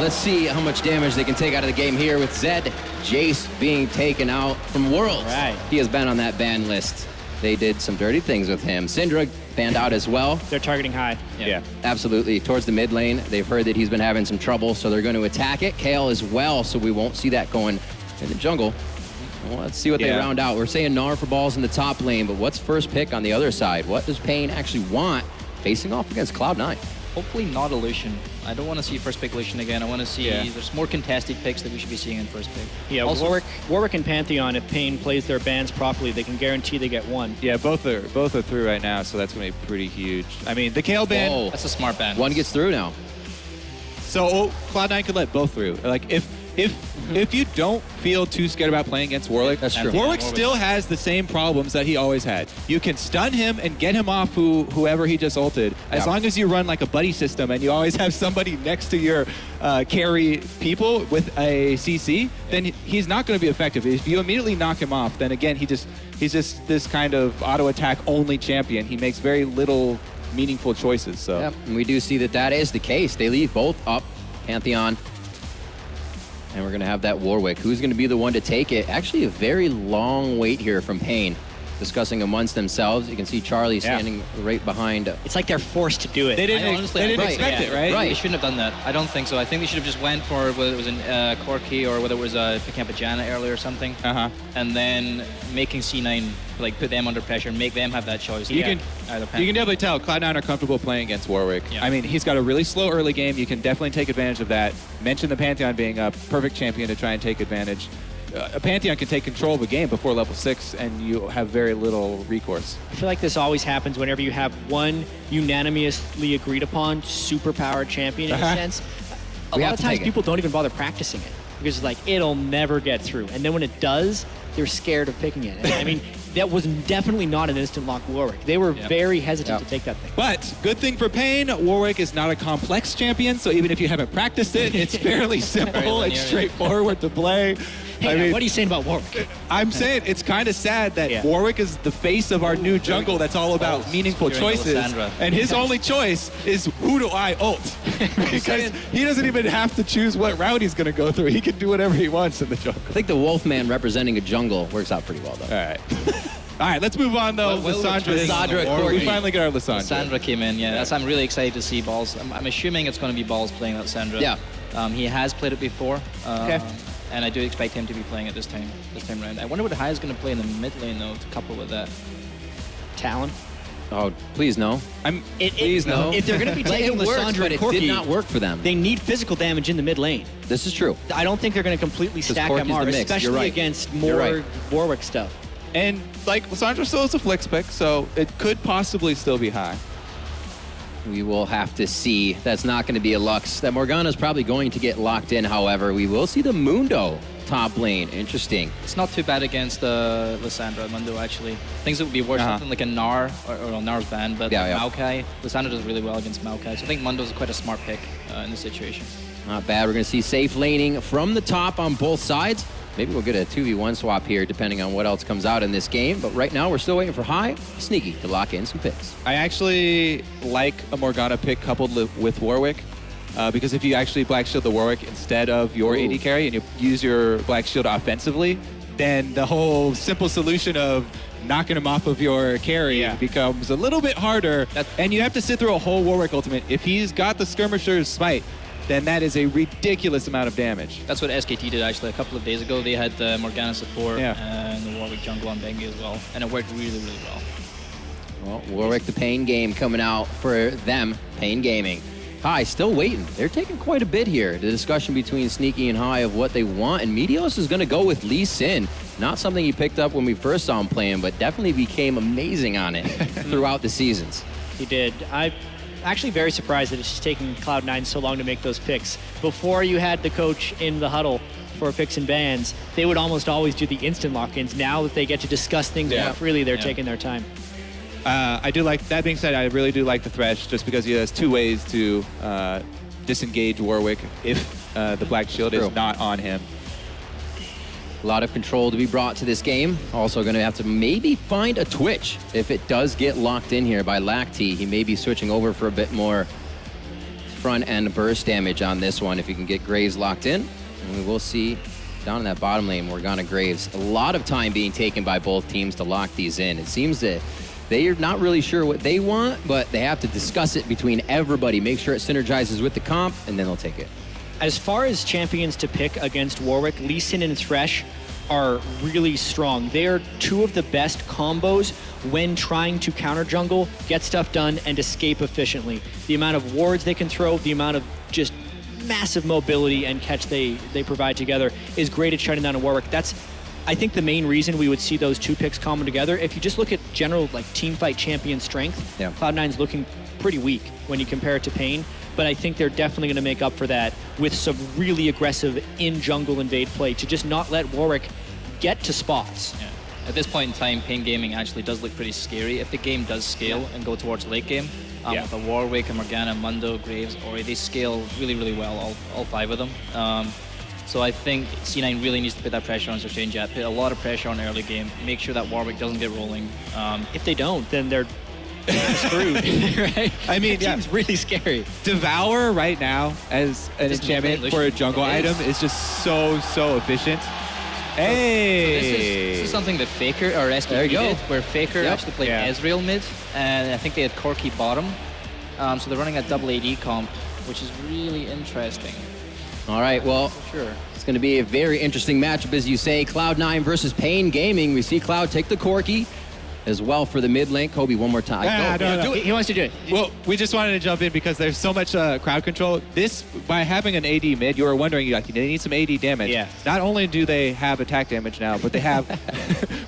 let's see how much damage they can take out of the game here with Zed. Jace being taken out from Worlds. Right. He has been on that ban list. They did some dirty things with him. Syndra banned out as well. They're targeting high. Yeah. Absolutely. Towards the mid lane, they've heard that he's been having some trouble, so they're going to attack it. Kale as well, so we won't see that going in the jungle. Well, let's see what they round out. We're saying Gnar for balls in the top lane, but what's first pick on the other side? What does paiN actually want facing off against Cloud9? Hopefully not a Lucian. I don't want to see first pick Lucian again. I want to see there's more contested picks that we should be seeing in first pick. Yeah, also, Warwick and Pantheon, if paiN plays their bans properly, they can guarantee they get one. Yeah, both are through right now, so that's going to be pretty huge. I mean, the Kale ban... Whoa. That's a smart ban. One gets through now. So Cloud9 could let both through. Like, if you don't feel too scared about playing against Warwick, that's true. Warwick still has the same problems that he always had. You can stun him and get him off whoever he just ulted. As long as you run like a buddy system and you always have somebody next to your carry people with a CC, then he's not going to be effective. If you immediately knock him off, then again, he's just this kind of auto attack only champion. He makes very little meaningful choices. So Yep, and we do see that is the case. They leave both up, Pantheon. And we're going to have that Warwick. Who's going to be the one to take it? Actually, a very long wait here from paiN. Discussing amongst themselves. You can see Charlie standing right behind. It's like they're forced to do it. They didn't expect it, right? They shouldn't have done that. I don't think so. I think they should have just went for whether it was in Corki or whether it was picking up a Janna early or something. And then making C9, like put them under pressure and make them have that choice. You can definitely tell Cloud9 are comfortable playing against Warwick. Yeah. I mean, he's got a really slow early game. You can definitely take advantage of that. Mention the Pantheon being a perfect champion to try and take advantage. A Pantheon can take control of a game before level 6, and you have very little recourse. I feel like this always happens whenever you have one unanimously agreed upon superpowered champion in a sense. A lot of times people don't even bother practicing it because it's like, it'll never get through. And then when it does, they're scared of picking it. And I mean, that was definitely not an instant lock Warwick. They were very hesitant to take that thing. But good thing for paiN, Warwick is not a complex champion, so even if you haven't practiced it, it's fairly simple and straightforward to play. Hey, I mean, what are you saying about Warwick? I'm saying it's kind of sad that Warwick is the face of our new jungle that's all about meaningful choices. And his only choice is, who do I ult? Because he doesn't even have to choose what route he's going to go through. He can do whatever he wants in the jungle. I think the Wolfman representing a jungle works out pretty well, though. All right. All right, let's move on, though. Lissandra, Corki. We finally get our Lissandra. Lissandra came in, I'm really excited to see Balls. I'm assuming it's going to be Balls playing Lissandra. Yeah. He has played it before. And I do expect him to be playing it this time around. I wonder what Hai is going to play in the mid lane, though, to couple with that. Talon? Oh, please no. Please no. If they're going to be taking Lissandra and Corki, it did not work for them. They need physical damage in the mid lane. This is true. I don't think they're going to completely stack Corki's MR, the mix. especially against more Warwick stuff. And, like, Lissandra still is a flex pick, so it could possibly still be Hai. We will have to see. That's not going to be a Lux. That Morgana is probably going to get locked in, however. We will see the Mundo top lane. Interesting. It's not too bad against Lissandra, Mundo, actually. Things that would be worse, something like a Gnar, or Gnar's banned, but Maokai. Lissandra does really well against Maokai, so I think Mundo's quite a smart pick in this situation. Not bad. We're going to see safe laning from the top on both sides. Maybe we'll get a 2v1 swap here, depending on what else comes out in this game. But right now, we're still waiting for Hai, Sneaky, to lock in some picks. I actually like a Morgana pick coupled with Warwick. Because if you actually Black Shield the Warwick instead of your AD carry and you use your Black Shield offensively, then the whole simple solution of knocking him off of your carry becomes a little bit harder. And you have to sit through a whole Warwick ultimate. If he's got the Skirmisher's Smite, then that is a ridiculous amount of damage. That's what SKT did actually a couple of days ago. They had the Morgana support and the Warwick jungle on Bengi as well, and it worked really, really well. Well, Warwick, the paiN game coming out for them, paiN Gaming. Hai still waiting. They're taking quite a bit here. The discussion between Sneaky and Hai of what they want, and Meteos is going to go with Lee Sin. Not something he picked up when we first saw him playing, but definitely became amazing on it throughout the seasons. He did. I'm actually very surprised that it's just taking Cloud9 so long to make those picks. Before you had the coach in the huddle for picks and bans, they would almost always do the instant lock-ins. Now that they get to discuss things more freely, they're taking their time. I do like, that being said, I really do like the Thresh just because he has two ways to disengage Warwick if the Black Shield is not on him. A lot of control to be brought to this game. Also going to have to maybe find a Twitch if it does get locked in here by Lactea. He may be switching over for a bit more front end burst damage on this one if you can get Graves locked in. And we will see down in that bottom lane, Morgana Graves, a lot of time being taken by both teams to lock these in. It seems that they're not really sure what they want, but they have to discuss it between everybody, make sure it synergizes with the comp, and then they'll take it. As far as champions to pick against Warwick, Lucian and Thresh are really strong. They are two of the best combos when trying to counter jungle, get stuff done, and escape efficiently. The amount of wards they can throw, the amount of just massive mobility and catch they provide together is great at shutting down a Warwick. That's, I think, the main reason we would see those two picks combo together. If you just look at general team fight champion strength, yeah. Cloud9's looking pretty weak when you compare it to paiN, but I think they're definitely going to make up for that with some really aggressive in-jungle invade play to just not let Warwick get to spots. Yeah. At this point in time, paiN Gaming actually does look pretty scary. If the game does scale and go towards late game, with a Warwick, a Morgana, Mundo, Graves, Ori, they scale really, really well, all 5 of them. So I think C9 really needs to put that pressure on Sustain Jet, put a lot of pressure on early game, make sure that Warwick doesn't get rolling. If they don't, then they're screwed, right? I mean, that team's really scary. Devour right now as an enchantment for a jungle item is just so efficient. Hey! So this is something that Faker or SKP did, where Faker actually played Ezreal mid, and I think they had Corki bottom. So they're running a double AD comp, which is really interesting. All right, well, Sure. it's going to be a very interesting matchup, as you say. Cloud9 versus paiN Gaming. We see Cloud take the Corki as well for the mid lane. Kobe, one more time. No. He wants to do it. Well, we just wanted to jump in because there's so much crowd control. This, by having an AD mid, you were wondering, like, they need some AD damage. Yeah. Not only do they have attack damage now, but they have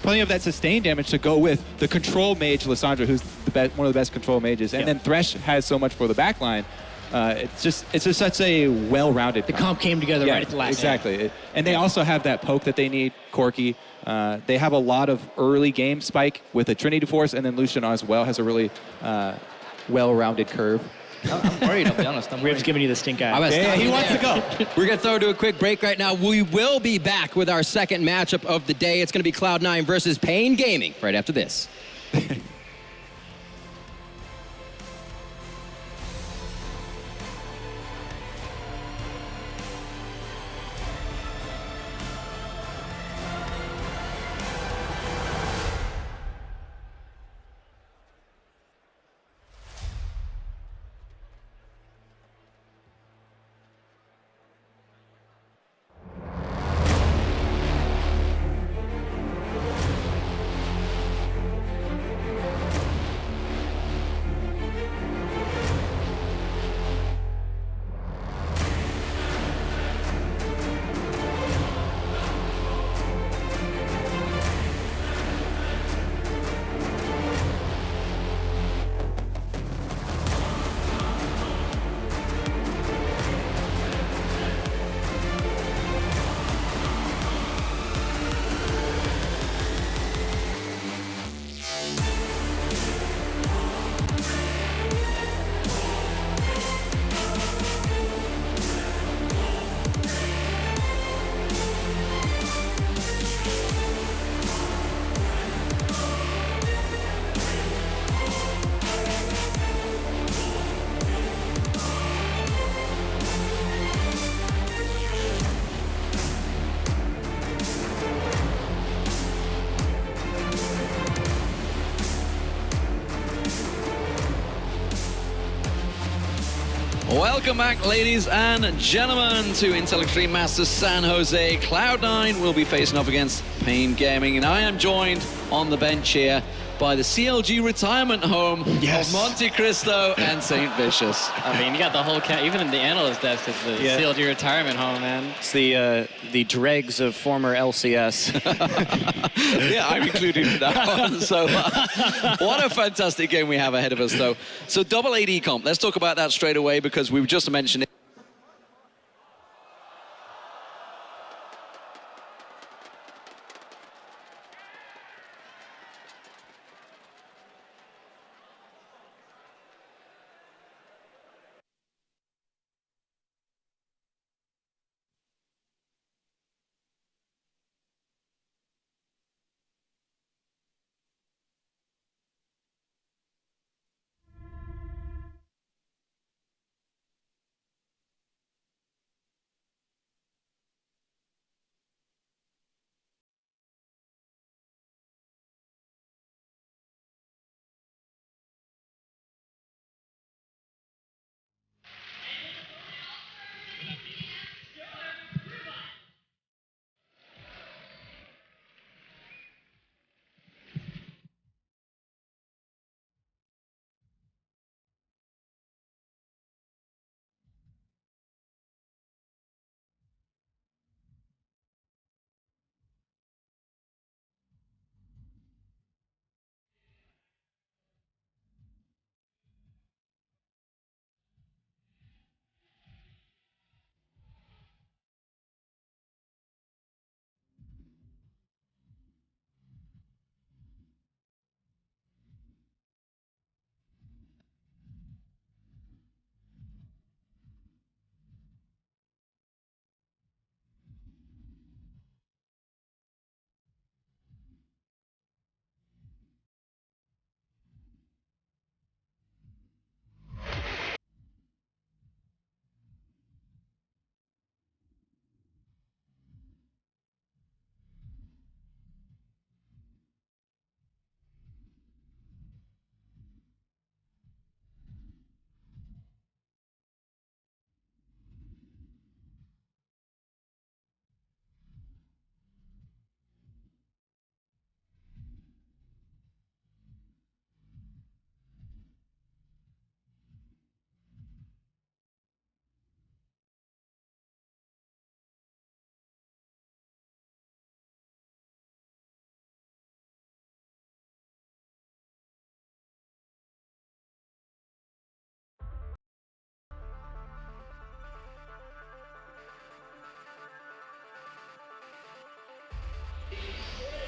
plenty of that sustained damage to go with the control mage, Lissandra, who's one of the best control mages. And then Thresh has so much for the backline. It's just such a well-rounded The comp came together right at the last Exactly. And they also have that poke that they need, Corki. They have a lot of early game spike with a Trinity Force, and then Lucian as well has a really well-rounded curve. I'm worried, I'll be honest. Riv's giving you the stink eye. He wants to go. We're going to throw to a quick break right now. We will be back with our second matchup of the day. It's going to be Cloud9 versus paiN Gaming right after this. Welcome back, ladies and gentlemen, to Intel Extreme Masters San Jose. Cloud9 will be facing off against paiN Gaming, and I am joined on the bench here by the CLG retirement home of Monte Cristo and St. Vicious. I mean, you got the whole even in the analyst desk, it's the CLG retirement home, man. It's the dregs of former LCS. Yeah, I'm included in that one. So what a fantastic game we have ahead of us, though. So double AD comp, let's talk about that straight away, because we've just mentioned it.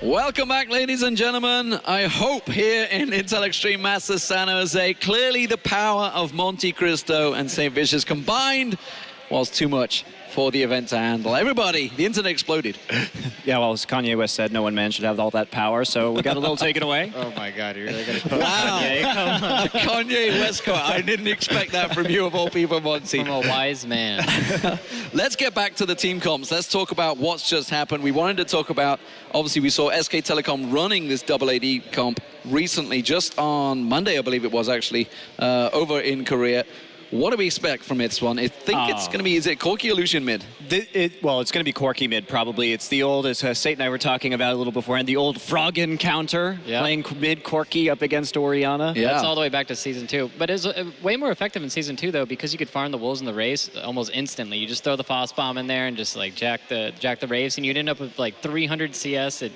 Welcome back, ladies and gentlemen. I hope here in Intel Extreme Masters San Jose, clearly the power of Monte Cristo and St. Vicious combined was too much for the event to handle. Everybody, the internet exploded. Yeah, well, as Kanye West said, no one man should have all that power, so we got a little taken away. Oh my God, you're really gonna put Wow. Kanye? The Kanye West quote. I didn't expect that from you of all people, Monty. From a wise man. Let's get back to the team comps. Let's talk about what's just happened. We wanted to talk about, obviously we saw SK Telecom running this double AD comp recently, just on Monday, I believe it was actually, over in Korea. What do we expect from this one? I think it's going to be, is it Corki or Lucian mid? Well, it's going to be Corki mid, probably. It's the old, as Sate and I were talking about a little beforehand, the old Froggen counter, playing mid Corki up against Orianna. Yeah. That's all the way back to Season 2. But it was way more effective in Season 2, though, because you could farm the wolves in the race almost instantly. You just throw the Foss Bomb in there and just, like, jack the raves, and you'd end up with, like, 300 CS at...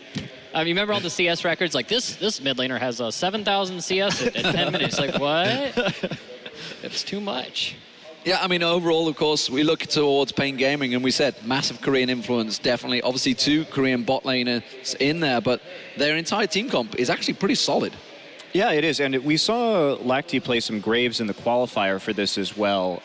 I mean, remember all the CS records? Like, this mid laner has 7,000 CS at 10 minutes. Like, what? It's too much. Yeah, I mean, overall, of course, we look towards paiN Gaming, and we said massive Korean influence, definitely. Obviously, 2 Korean bot laners in there, but their entire team comp is actually pretty solid. Yeah, it is, and we saw Lactea play some Graves in the qualifier for this as well.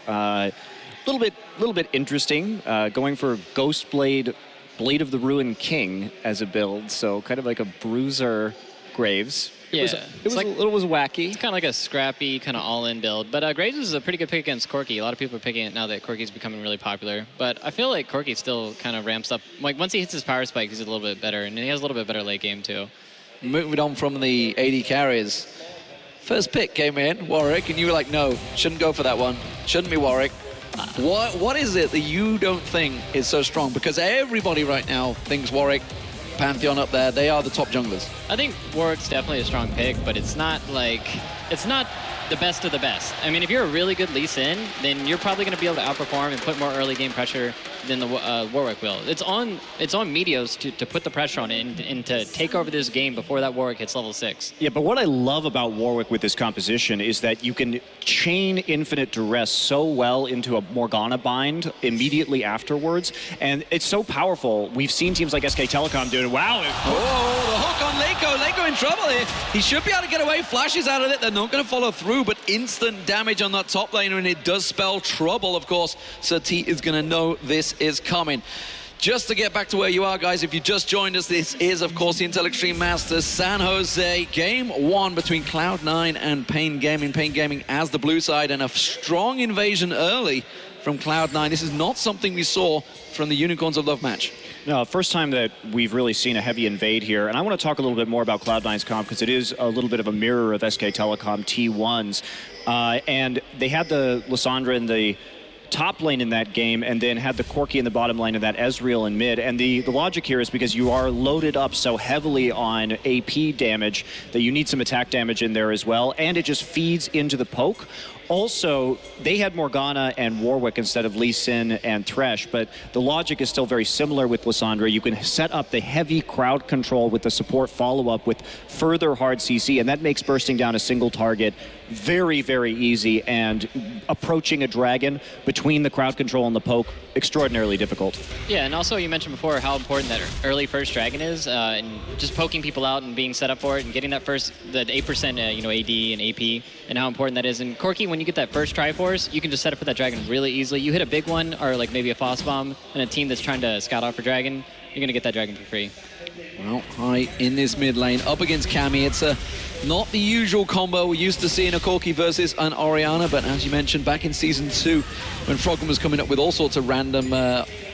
Little bit interesting, going for Ghost Blade, Blade of the Ruined King as a build, so kind of like a bruiser Graves. Yeah, it was wacky. It's kind of like a scrappy, kind of all-in build. But Graves is a pretty good pick against Corki. A lot of people are picking it now that Corki's becoming really popular. But I feel like Corki still kind of ramps up. Like, once he hits his power spike, he's a little bit better. And he has a little bit better late game, too. Moving on from the AD carriers. First pick came in, Warwick, and you were like, no, shouldn't go for that one. Shouldn't be Warwick. What is it that you don't think is so strong? Because everybody right now thinks Warwick, Pantheon up there, they are the top junglers. I think Warwick's definitely a strong pick, but it's not the best of the best. I mean, if you're a really good Lee Sin, then you're probably going to be able to outperform and put more early game pressure than the Warwick will. It's on Meteos to put the pressure on it and to take over this game before that Warwick hits level 6. Yeah, but what I love about Warwick with this composition is that you can chain Infinite Duress so well into a Morgana bind immediately afterwards, and it's so powerful. We've seen teams like SK Telecom doing, wow. Oh, the hook on Leko. Leko in trouble here. He should be able to get away. Flashes out of it. They're not going to follow through, but instant damage on that top laner, and it does spell trouble, of course. SirT is going to know this is coming. Just to get back to where you are, guys, if you just joined us, this is, of course, the Intel Extreme Masters San Jose. Game 1 between Cloud9 and paiN Gaming. paiN Gaming as the blue side, and a strong invasion early from Cloud9. This is not something we saw from the Unicorns of Love match. No, first time that we've really seen a heavy invade here. And I want to talk a little bit more about Cloud9's comp because it is a little bit of a mirror of SK Telecom T1's. And they had the Lissandra in the top lane in that game and then had the Corki in the bottom lane and that Ezreal in mid. And the logic here is because you are loaded up so heavily on AP damage that you need some attack damage in there as well. And it just feeds into the poke. Also, they had Morgana and Warwick instead of Lee Sin and Thresh, but the logic is still very similar with Lissandra. You can set up the heavy crowd control with the support follow-up with further hard CC, and that makes bursting down a single target very, very easy, and approaching a dragon between the crowd control and the poke, extraordinarily difficult. Yeah, and also you mentioned before how important that early first dragon is, and just poking people out and being set up for it and getting that first, the 8% AD and AP, and how important that is. And Corki, when you get that first Triforce, you can just set up for that dragon really easily. You hit a big one, or like maybe a Foss Bomb, and a team that's trying to scout out for dragon, you're going to get that dragon for free. Well, High in this mid lane, up against Cammy. It's not the usual combo we're used to seeing a Corki versus an Orianna, but as you mentioned, back in Season 2, when Froggen was coming up with all sorts of random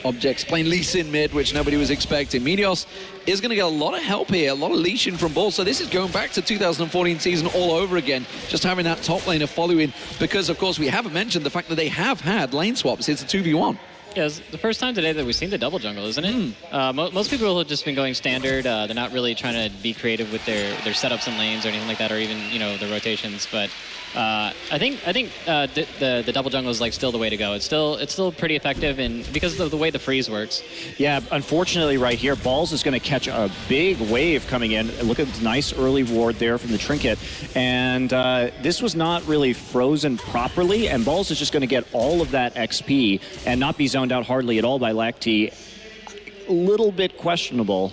objects, playing Lee Sin mid, which nobody was expecting. Meteos is going to get a lot of help here, a lot of leashing from Ball, so this is going back to 2014 season all over again, just having that top laner following, because, of course, we haven't mentioned the fact that they have had lane swaps. It's a 2v1. Yeah, it's the first time today that we've seen the double jungle, isn't it? Most people have just been going standard. They're not really trying to be creative with their setups and lanes or anything like that, or even the rotations. But I think the double jungle is like still the way to go. It's still pretty effective, and because of the way the freeze works. Yeah, unfortunately, right here, Balls is going to catch a big wave coming in. Look at the nice early ward there from the trinket, and this was not really frozen properly, and Balls is just going to get all of that XP and not be zoned out hardly at all by Lactea. A little bit questionable.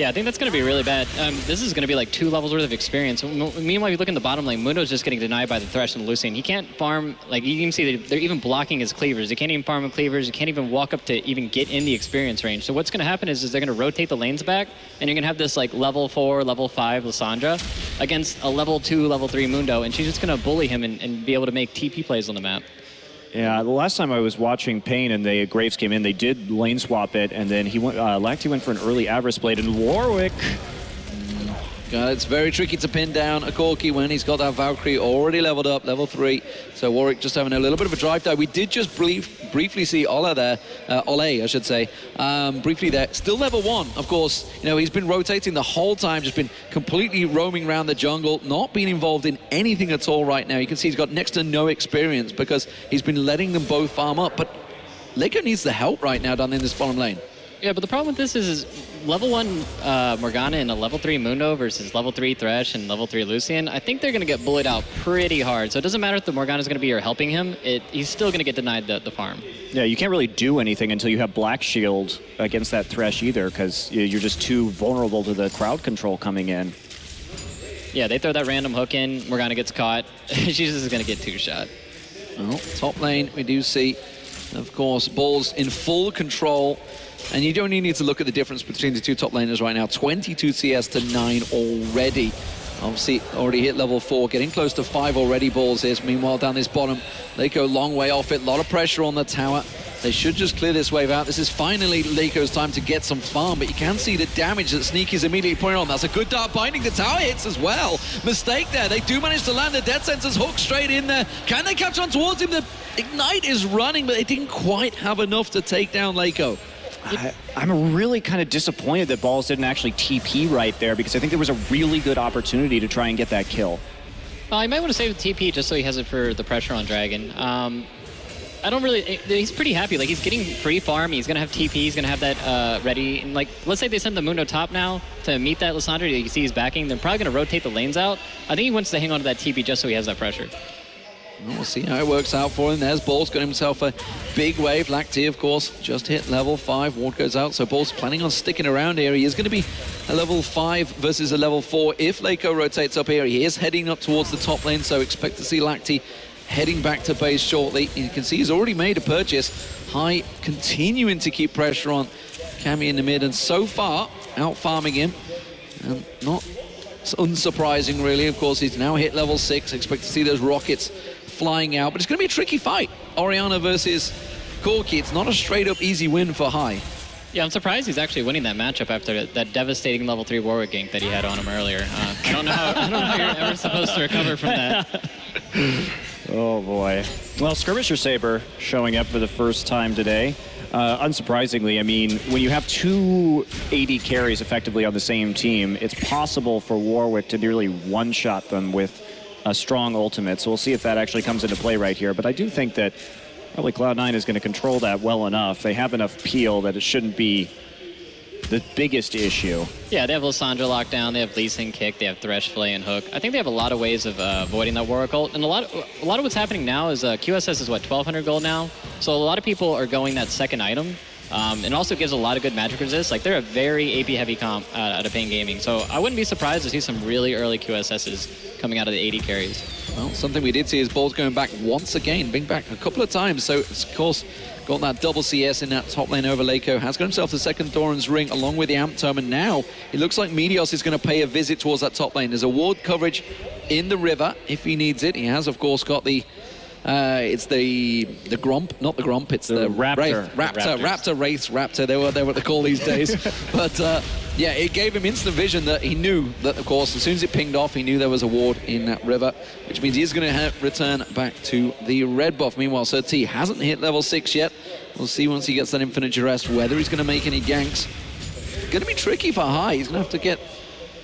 Yeah, I think that's going to be really bad. This is going to be like 2 levels worth of experience. Meanwhile, you look in the bottom lane, Mundo's just getting denied by the Thresh and the Lucian. He can't farm, like you can see they're even blocking his cleavers. They can't even farm with cleavers. You can't even walk up to even get in the experience range. So what's going to happen is they're going to rotate the lanes back, and you're going to have this like level 4, level 5 Lissandra against a level 2, level 3 Mundo, and she's just going to bully him and be able to make TP plays on the map. Yeah, the last time I was watching paiN and the Graves came in, they did lane swap it, and then he went. Lactea went for an early Avarice Blade, and Warwick. God, it's very tricky to pin down a Corki when he's got that Valkyrie already leveled up, level 3. So Warwick just having a little bit of a drive there. We did just briefly see Olleh there, Olleh, I should say, briefly there. Still level 1, of course. You know, he's been rotating the whole time, just been completely roaming around the jungle, not being involved in anything at all right now. You can see he's got next to no experience because he's been letting them both farm up. But Leko needs the help right now down in this bottom lane. Yeah, but the problem with this is level 1 Morgana and a level 3 Mundo versus level 3 Thresh and level 3 Lucian. I think they're going to get bullied out pretty hard. So it doesn't matter if the Morgana's going to be here helping him. He's still going to get denied the farm. Yeah, you can't really do anything until you have Black Shield against that Thresh either, because you're just too vulnerable to the crowd control coming in. Yeah, they throw that random hook in. Morgana gets caught. She's just going to get 2-shot. Well, top lane, we do see, of course, Balls in full control. And you don't even need to look at the difference between the 2 top laners right now. 22 CS to 9 already. Obviously, already hit level 4, getting close to 5 already, Balls is. Meanwhile, down this bottom, Leko long way off it. A lot of pressure on the tower. They should just clear this wave out. This is finally Leko's time to get some farm, but you can see the damage that Sneaky's immediately putting on. That's a good dart binding. The tower hits as well. Mistake there. They do manage to land the Death Sentence hook straight in there. Can they catch on towards him? The Ignite is running, but they didn't quite have enough to take down Leko. I'm really kind of disappointed that Balls didn't actually TP right there, because I think there was a really good opportunity to try and get that kill. You might want to save the TP just so he has it for the pressure on Dragon. I don't really... He's pretty happy. Like, he's getting free farm. He's going to have TP. He's going to have that ready. And, like, let's say they send the Mundo top now to meet that Lissandra. You see he's backing. They're probably going to rotate the lanes out. I think he wants to hang on to that TP just so he has that pressure. We'll see how it works out for him. There's Balls, got himself a big wave. Lactea, of course, just hit level 5. Ward goes out, so Balls planning on sticking around here. He is going to be a level 5 versus a level 4. If Leko rotates up here, he is heading up towards the top lane, so expect to see Lactea heading back to base shortly. You can see he's already made a purchase. High continuing to keep pressure on Cammy in the mid, and so far, out farming him. And not unsurprising, really. Of course, he's now hit level 6. Expect to see those rockets flying out, but it's going to be a tricky fight. Orianna versus Corki. It's not a straight-up easy win for High. Yeah, I'm surprised he's actually winning that matchup after that devastating level 3 Warwick gank that he had on him earlier. I don't know how you're ever supposed to recover from that. Oh boy. Well, Skirmisher Saber showing up for the first time today. Unsurprisingly, I mean, when you have 2 AD carries effectively on the same team, it's possible for Warwick to nearly one-shot them with a strong ultimate. So we'll see if that actually comes into play right here. But I do think that probably Cloud9 is going to control that well enough. They have enough peel that it shouldn't be the biggest issue. Yeah, they have Lissandra locked down, they have Lee Sin kick, they have Thresh, Flay, and Hook. I think they have a lot of ways of avoiding that Warwick ult. And a lot of what's happening now is QSS is what, 1,200 gold now? So a lot of people are going that second item. And also gives a lot of good magic resist. Like, they're a very AP-heavy comp out of paiN Gaming. So I wouldn't be surprised to see some really early QSSs coming out of the AD carries. Well, something we did see is Balls going back once again, being back a couple of times. So, of course, got that double CS in that top lane over Leko. Has got himself the second Doran's Ring along with the Amp Tome. And now it looks like Meteos is going to pay a visit towards that top lane. There's a ward coverage in the river if he needs it. He has, of course, got the... it's the Gromp, not the Gromp, it's the Raptor. Raptor, they're what they call these days. But yeah, it gave him instant vision that he knew that, of course, as soon as it pinged off, he knew there was a ward in that river, which means he's going to return back to the red buff. Meanwhile, SirT hasn't hit level 6 yet. We'll see once he gets that infinite duress whether he's going to make any ganks. Going to be tricky for High. He's going to have to get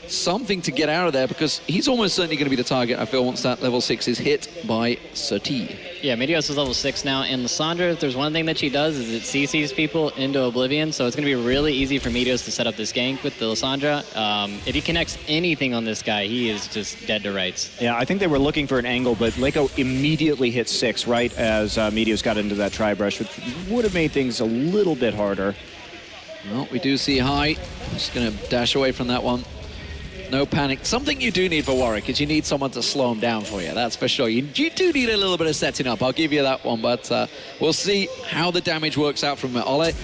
something to get out of there, because he's almost certainly going to be the target, I feel, once that level 6 is hit by SirT. Yeah, Meteos is level 6 now, and Lissandra, if there's one thing that she does, is it CCs people into oblivion, so it's going to be really easy for Meteos to set up this gank with the Lissandra. If he connects anything on this guy, he is just dead to rights. Yeah, I think they were looking for an angle, but Leko immediately hit 6 right as Meteos got into that tri-brush, which would have made things a little bit harder. Well, we do see High. Just going to dash away from that one. No panic. Something you do need for Warwick is you need someone to slow him down for you. That's for sure. You do need a little bit of setting up. I'll give you that one. But we'll see how the damage works out from it. Olleh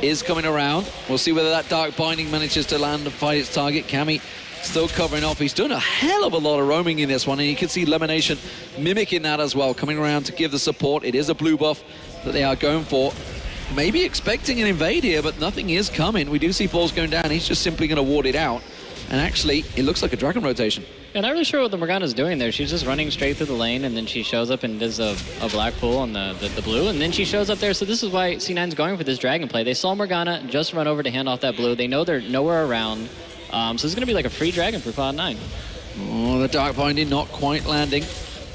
is coming around. We'll see whether that Dark Binding manages to land and fight its target. Cammy still covering off. He's done a hell of a lot of roaming in this one. And you can see LemonNation mimicking that as well. Coming around to give the support. It is a blue buff that they are going for. Maybe expecting an invade here, but nothing is coming. We do see balls going down. He's just simply going to ward it out. And actually, it looks like a dragon rotation. Yeah, not really sure what the Morgana's doing there. She's just running straight through the lane, and then she shows up and does a black pull on the blue, and then she shows up there. So this is why C9's going for this dragon play. They saw Morgana just run over to hand off that blue. They know they're nowhere around. So this is going to be like a free dragon for Cloud9. Oh, the Dark Binding not quite landing.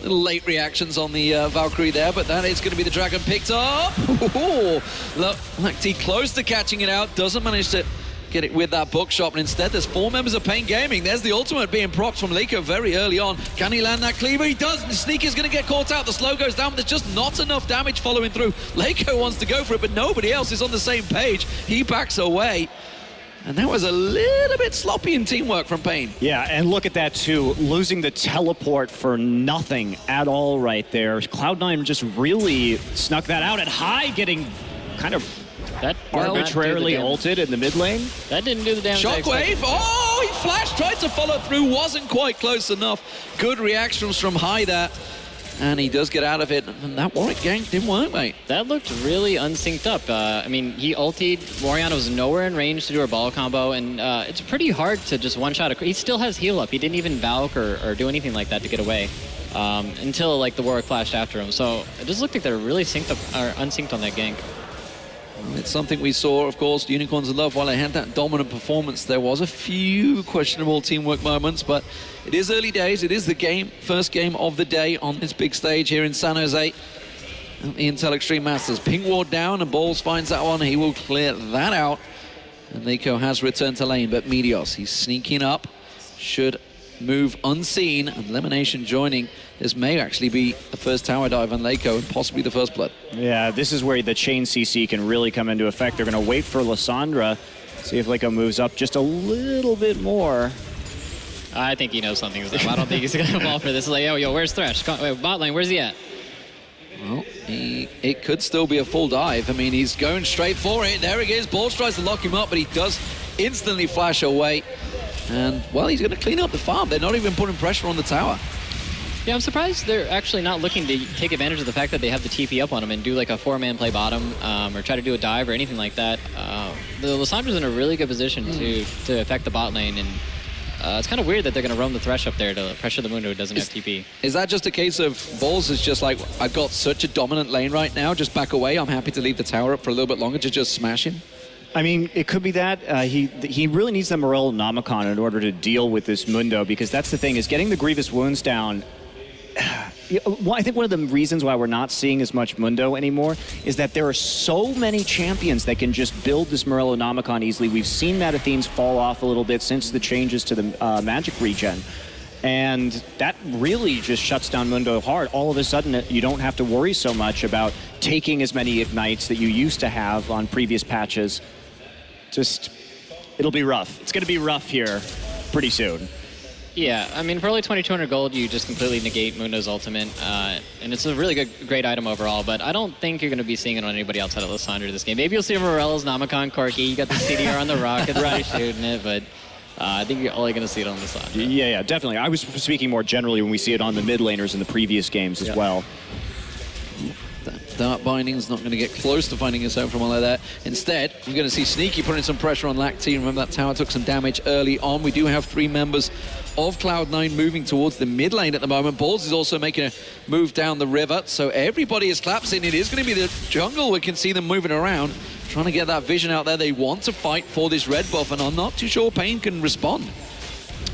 Little late reactions on the Valkyrie there, but that is going to be the dragon picked up. Look, Lactea close to catching it out. Doesn't manage to get it with that bookshot, but instead there's 4 members of paiN Gaming. There's the ultimate being procced from Leko very early on. Can he land that cleaver? He does. The sneak is going to get caught out. The slow goes down, but there's just not enough damage following through. Leko wants to go for it, but nobody else is on the same page. He backs away. And that was a little bit sloppy in teamwork from paiN. Yeah, and look at that too. Losing the teleport for nothing at all right there. Cloud9 just really snuck that out, and High getting kind of That arbitrarily ulted in the mid lane. That didn't do the damage. Shockwave! Oh, he flashed, tried to follow through, wasn't quite close enough. Good reactions from High there. And he does get out of it. And that Warwick gank didn't work, mate. That looked really unsynced up. I mean, he ultied. Orianna was nowhere in range to do her ball combo, and it's pretty hard to just one-shot. He still has heal up. He didn't even Valk or do anything like that to get away until like the Warwick flashed after him. So it just looked like they're really synced up or unsynced on that gank. It's something we saw, of course, Unicorns of Love. While they had that dominant performance, there was a few questionable teamwork moments, but it is early days. It is the first game of the day on this big stage here in San Jose at the Intel Extreme Masters. Ping ward down, and Balls finds that one. He will clear that out. And Leko has returned to lane, but Meteos, he's sneaking up, should move unseen, and LemonNation joining. This may actually be the first tower dive on Leko and possibly the first blood. Yeah, this is where the chain CC can really come into effect. They're going to wait for Lissandra, see if Leko moves up just a little bit more. I think he knows something's up. I don't think he's going to fall for this. It's like, yo, where's Thresh? Wait, bot lane, where's he at? Well, it could still be a full dive. I mean, he's going straight for it. There he is. Balls tries to lock him up, but he does instantly flash away. And, well, he's going to clean up the farm. They're not even putting pressure on the tower. Yeah, I'm surprised they're actually not looking to take advantage of the fact that they have the TP up on him and do like a 4-man play bottom or try to do a dive or anything like that. The Lissandra's in a really good position to affect the bot lane, and it's kind of weird that they're going to roam the Thresh up there to pressure the Mundo who doesn't have TP. Is that just a case of Balls is just like, I've got such a dominant lane right now, just back away, I'm happy to leave the tower up for a little bit longer to just smash him? I mean, it could be that. He really needs the Morellonomicon in order to deal with this Mundo, because that's the thing, is getting the grievous wounds down. Well, I think one of the reasons why we're not seeing as much Mundo anymore is that there are so many champions that can just build this Morellonomicon easily. We've seen Metathenes fall off a little bit since the changes to the magic regen. And that really just shuts down Mundo hard. All of a sudden, you don't have to worry so much about taking as many ignites that you used to have on previous patches. Just, it'll be rough. It's going to be rough here pretty soon. Yeah, I mean, for only 2,200 gold, you just completely negate Mundo's ultimate, and it's a really great item overall, but I don't think you're going to be seeing it on anybody outside of Lissandra this game. Maybe you'll see Morello's Nomicon, Corki, you got the CDR on the rocket, right, shooting it, but I think you're only going to see it on Lissandra. Yeah, definitely. I was speaking more generally when we see it on the mid laners in the previous games as well. That Dark Binding's not going to get close to finding his home from all of that. Instead, we're going to see Sneaky putting some pressure on Lactea. Remember, that tower took some damage early on. We do have 3 members of Cloud9 moving towards the mid lane at the moment. Balls is also making a move down the river, so everybody is collapsing. It is going to be the jungle. We can see them moving around, trying to get that vision out there. They want to fight for this red buff, and I'm not too sure paiN can respond.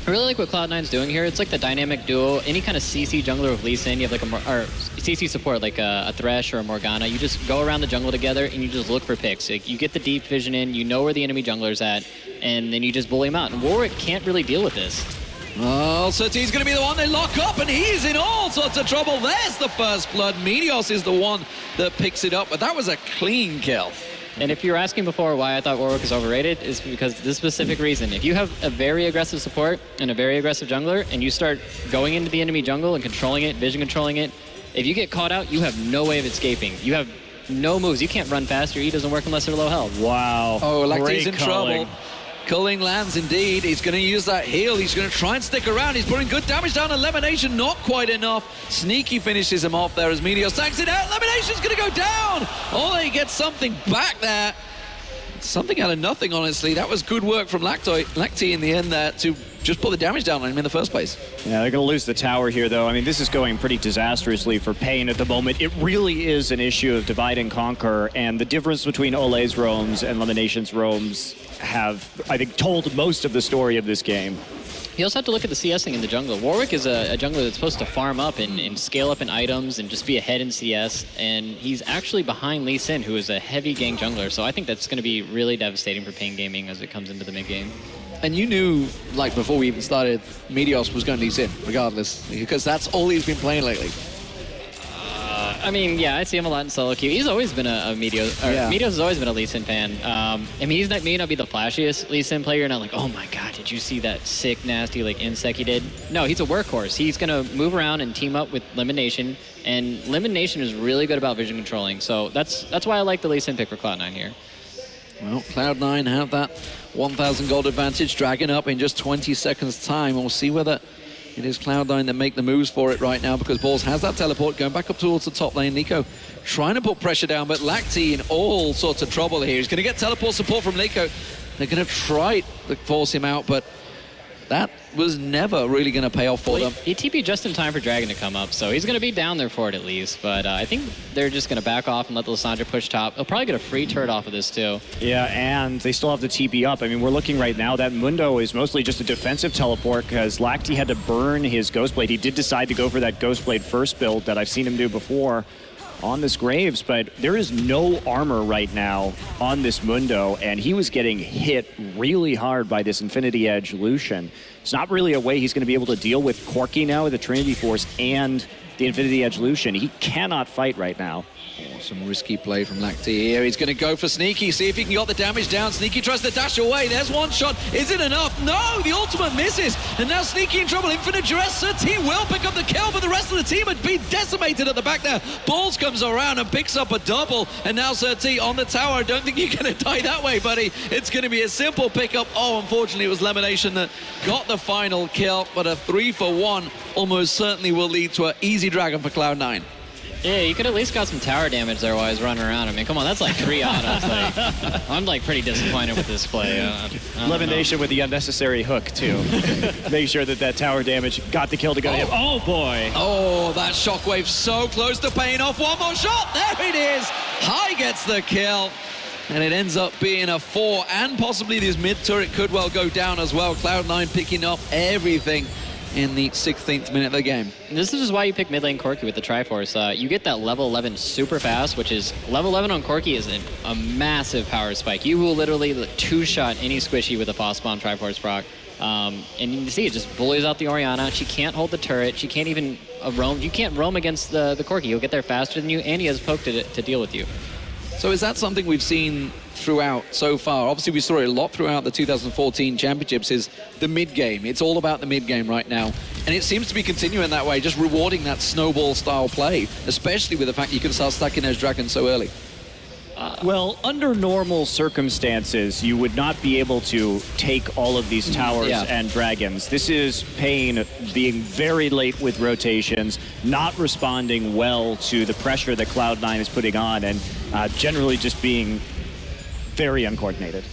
I really like what Cloud9's doing here. It's like the dynamic duo. Any kind of CC jungler with Lee Sin, you have like or CC support like a Thresh or a Morgana. You just go around the jungle together and you just look for picks. Like, you get the deep vision in, you know where the enemy jungler's at, and then you just bully him out. And Warwick can't really deal with this. Oh, SirT's going to be the one they lock up, and he's in all sorts of trouble. There's the first blood. Meteos is the one that picks it up, but that was a clean kill. And if you were asking before why I thought Warwick is overrated, it's because this specific reason. If you have a very aggressive support and a very aggressive jungler, and you start going into the enemy jungle and controlling it, vision controlling it, if you get caught out, you have no way of escaping. You have no moves. You can't run fast. Your E doesn't work unless they're low health. Wow. Oh, Lactea's in culling. trouble. Culling lands indeed. He's going to use that heal. He's going to try and stick around. He's putting good damage down on LemonNation. Not quite enough. Sneaky finishes him off there as Meteos tanks it out. LemonNation's going to go down. Olleh gets something back there. Something out of nothing, honestly. That was good work from Lactea in the end there to just put the damage down on him in the first place. Yeah, they're going to lose the tower here, though. I mean, this is going pretty disastrously for paiN at the moment. It really is an issue of divide and conquer, and the difference between Olleh's roams and LemonNation's roams have, I think, told most of the story of this game. You also have to look at the CSing in the jungle. Warwick is a jungler that's supposed to farm up and scale up in items and just be ahead in CS, and he's actually behind Lee Sin, who is a heavy gang jungler, so I think that's going to be really devastating for paiN Gaming as it comes into the mid-game. And you knew, like, before we even started, Meteos was going to lead in, regardless, because that's all he's been playing lately. I mean, yeah, I see him a lot in solo queue. He's always been a Meteos, or Meteos has always been a Lee Sin fan. I mean, he may not be the flashiest Lee Sin player, not like, oh my god, did you see that sick, nasty, like, insect he did? No, he's a workhorse. He's gonna move around and team up with LemonNation, and LemonNation is really good about vision controlling, so that's why I like the Lee Sin pick for Cloud9 here. Well, Cloud9 have that 1,000 gold advantage, dragging up in just 20 seconds time. We'll see whether it is Cloud9 that make the moves for it right now, because Balls has that teleport going back up towards the top lane. Leko trying to put pressure down, but Lactea in all sorts of trouble here. He's going to get teleport support from Leko. They're going to try to force him out, but that was never really going to pay off for them. He TP'd just in time for Dragon to come up, so he's going to be down there for it at least. But I think they're just going to back off and let the Lissandra push top. He'll probably get a free turret off of this too. Yeah, and they still have the TP up. I mean, we're looking right now, that Mundo is mostly just a defensive teleport because Lactea had to burn his Ghostblade. He did decide to go for that Ghostblade first build that I've seen him do before on this Graves, but there is no armor right now on this Mundo, and he was getting hit really hard by this Infinity Edge Lucian. It's not really a way he's going to be able to deal with Corki now with the Trinity Force and the Infinity Edge Lucian. He cannot fight right now. Oh, some risky play from Lactea here. He's going to go for Sneaky, see if he can get the damage down. Sneaky tries to dash away. There's one shot. Is it enough? No, the ultimate misses. And now Sneaky in trouble. Infinite duress. SirT will pick up the kill, but the rest of the team had been decimated at the back there. Balls comes around and picks up a double. And now SirT on the tower. I don't think you're going to die that way, buddy. It's going to be a simple pickup. Oh, unfortunately, it was LemonNation that got the final kill, but a 3-for-1 almost certainly will lead to an easy dragon for Cloud9. Yeah, you could at least got some tower damage there while he's running around. I mean, come on, that's like 3 autos. Like, I'm like pretty disappointed with this play. LemonNation with the unnecessary hook too. Make sure that tower damage got the kill to go to him. Oh boy! Oh, that shockwave so close to paying off. One more shot. There it is. High gets the kill. And it ends up being a 4, and possibly this mid turret could well go down as well. Cloud9 picking up everything in the 16th minute of the game. And this is just why you pick mid lane Corki with the Triforce. You get that level 11 super fast, which is level 11 on Corki is a massive power spike. You will literally two-shot any squishy with a Fast Bomb Triforce proc. And you can see it just bullies out the Orianna. She can't hold the turret. She can't even roam. You can't roam against the Corki. He'll get there faster than you, and he has poke to deal with you. So is that something we've seen throughout so far? Obviously, we saw it a lot throughout the 2014 championships, is the mid-game. It's all about the mid-game right now. And it seems to be continuing that way, just rewarding that snowball-style play, especially with the fact you can start stacking those dragons so early. Well, under normal circumstances, you would not be able to take all of these towers and dragons. This is paiN being very late with rotations, not responding well to the pressure that Cloud9 is putting on, and generally just being very uncoordinated.